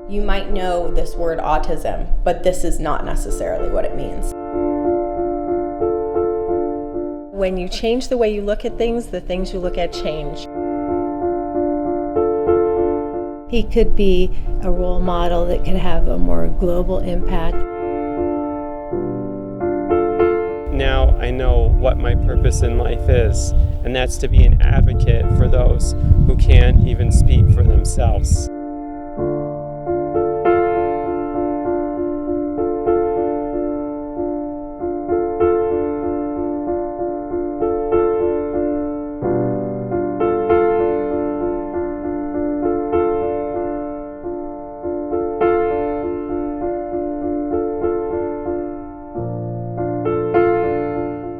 You might know this word autism, but this is not necessarily what it means. When you change the way you look at things, the things you look at change. He could be a role model that could have a more global impact. Now I know what my purpose in life is, and that's to be an advocate for those who can't even speak for themselves.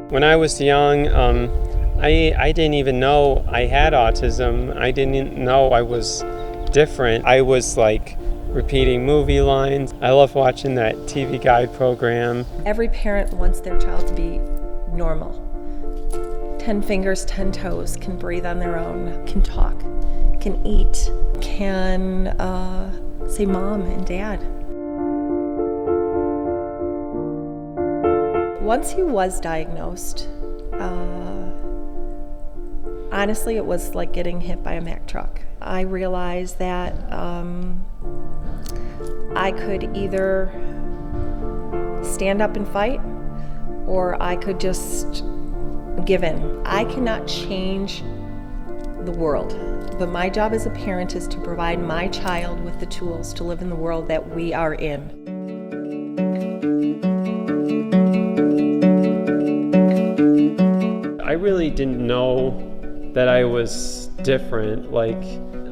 When I was young, I didn't even know I had autism. I didn't know I was different. I was like repeating movie lines. I love watching that TV guide program. Every parent wants their child to be normal. 10 fingers, 10 toes, can breathe on their own, can talk, can eat, can say mom and dad. Once he was diagnosed, honestly, it was like getting hit by a Mack truck. I realized that I could either stand up and fight, or I could just give in. I cannot change the world, but my job as a parent is to provide my child with the tools to live in the world that we are in. I really didn't know that I was different. Like,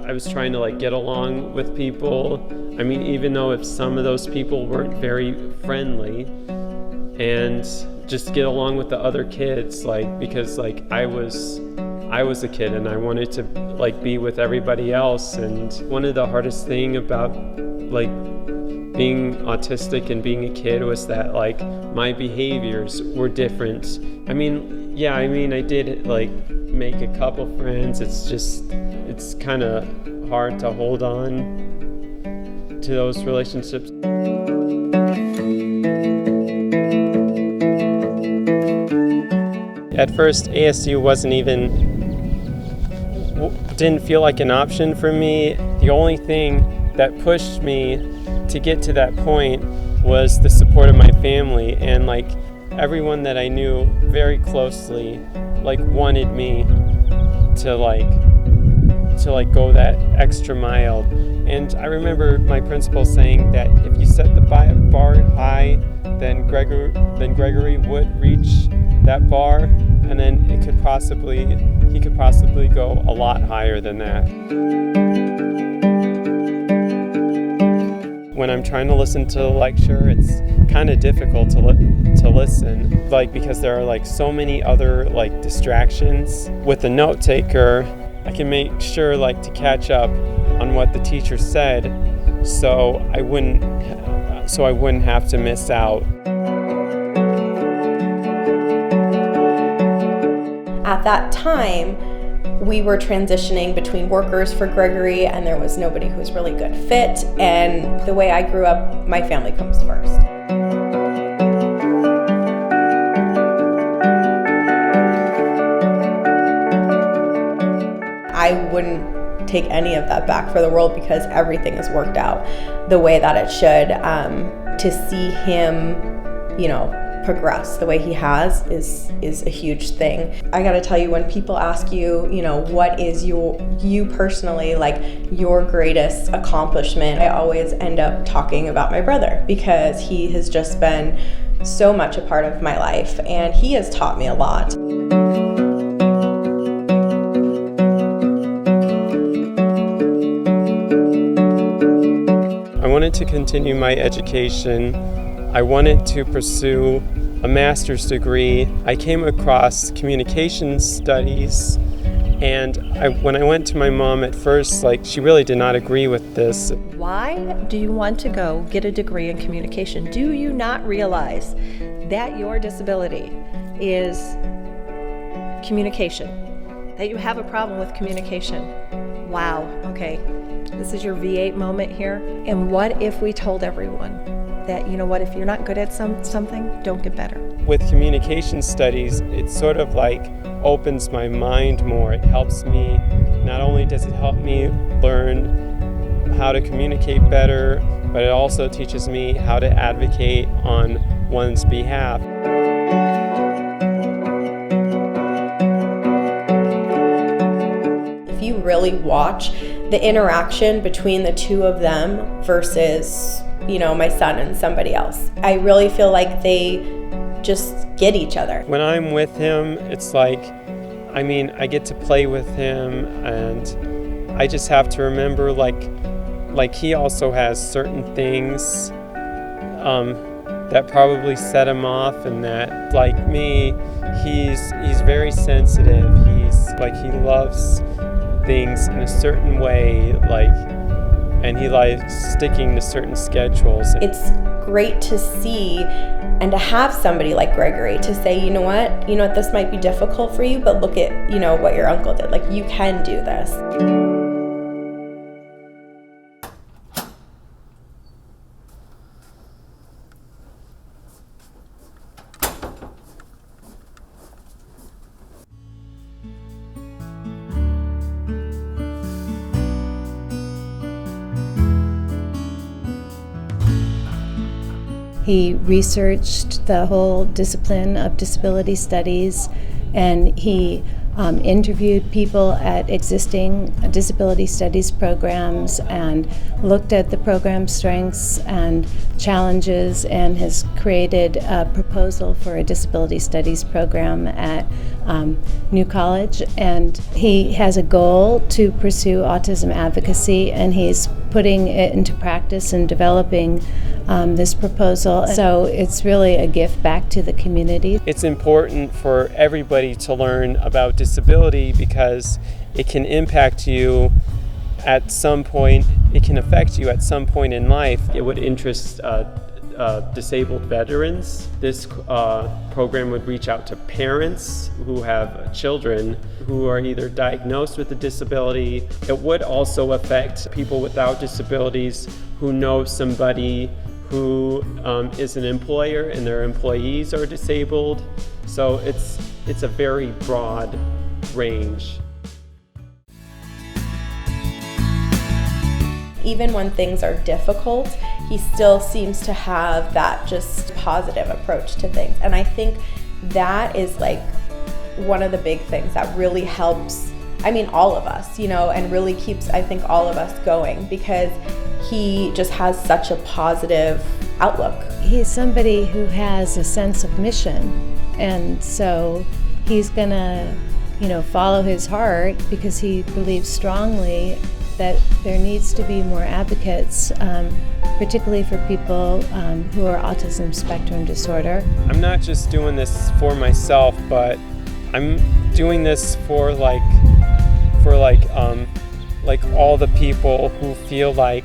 I was trying to get along with people. I mean, even though if some of those people weren't very friendly, and just get along with the other kids, because I was a kid and I wanted to be with everybody else. And one of the hardest thing about being autistic and being a kid was that my behaviors were different. I did make a couple friends. It's kind of hard to hold on to those relationships. At first, ASU didn't feel like an option for me. The only thing that pushed me to get to that point was the support of my family, and everyone that I knew very closely wanted me to go that extra mile. And I remember my principal saying that if you set the bar high, then Greggory would reach that bar, and then he could possibly go a lot higher than that. When I'm trying to listen to a lecture, it's kind of difficult to listen, because there are so many other distractions. With a note taker, I can make sure to catch up on what the teacher said, so I wouldn't have to miss out. At that time, we were transitioning between workers for Greggory, and there was nobody who was really good fit. And the way I grew up, my family comes first. I wouldn't take any of that back for the world, because everything has worked out the way that it should. To see him, progress the way he has is a huge thing. I gotta tell you, when people ask you, what is you personally, your greatest accomplishment, I always end up talking about my brother, because he has just been so much a part of my life, and he has taught me a lot. I wanted to continue my education. I wanted to pursue a master's degree. I came across communications studies, and when I went to my mom at first, she really did not agree with this. Why do you want to go get a degree in communication? Do you not realize that your disability is communication? That you have a problem with communication? Wow, okay. This is your V8 moment here. And what if we told everyone that, you know what, if you're not good at something, don't get better. With communication studies, it sort of like opens my mind more. It helps me, not only does it help me learn how to communicate better, but it also teaches me how to advocate on one's behalf. If you really watch the interaction between the two of them versus, you know, my son and somebody else, I really feel like they just get each other. When I'm with him, it's like, I mean, I get to play with him, and I just have to remember, like he also has certain things that probably set him off, and that, like me, he's very sensitive. He loves things in a certain way, and he likes sticking to certain schedules. It's great to see and to have somebody like Gregory to say, you know what, this might be difficult for you, but look at, what your uncle did. Like, you can do this. He researched the whole discipline of disability studies, and he interviewed people at existing disability studies programs and looked at the program strengths and challenges, and has created a proposal for a disability studies program at New College. And he has a goal to pursue autism advocacy, and he's putting it into practice and developing this proposal. So it's really a gift back to the community. It's important for everybody to learn about disability because it can impact you at some point. It can affect you at some point in life. It would interest disabled veterans. This program would reach out to parents who have children who are either diagnosed with a disability. It would also affect people without disabilities who know somebody who is an employer and their employees are disabled. So it's a very broad range. Even when things are difficult, he still seems to have that just positive approach to things. And I think that is like one of the big things that really helps, all of us, and really keeps, I think, all of us going, because he just has such a positive outlook. He's somebody who has a sense of mission, and so he's gonna, follow his heart because he believes strongly that there needs to be more advocates, particularly for people who are autism spectrum disorder. I'm not just doing this for myself, but I'm doing this for all the people who feel like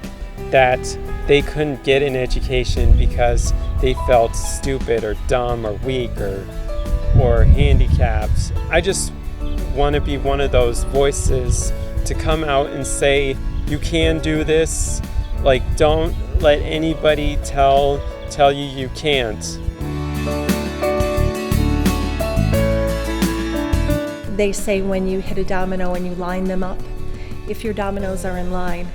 that they couldn't get an education because they felt stupid or dumb or weak or handicapped. I just want to be one of those voices to come out and say, you can do this. Don't let anybody tell you you can't. They say when you hit a domino and you line them up, if your dominoes are in line,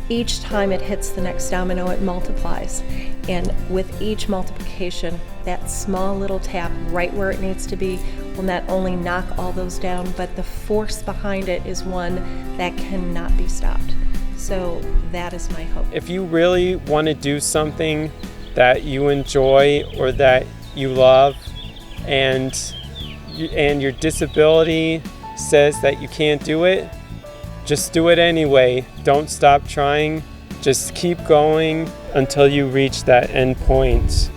each time it hits the next domino, it multiplies. And with each multiplication, that small little tap right where it needs to be will not only knock all those down, but the force behind it is one that cannot be stopped. So that is my hope. If you really want to do something that you enjoy or that you love, and your disability says that you can't do it, just do it anyway. Don't stop trying. Just keep going until you reach that end point.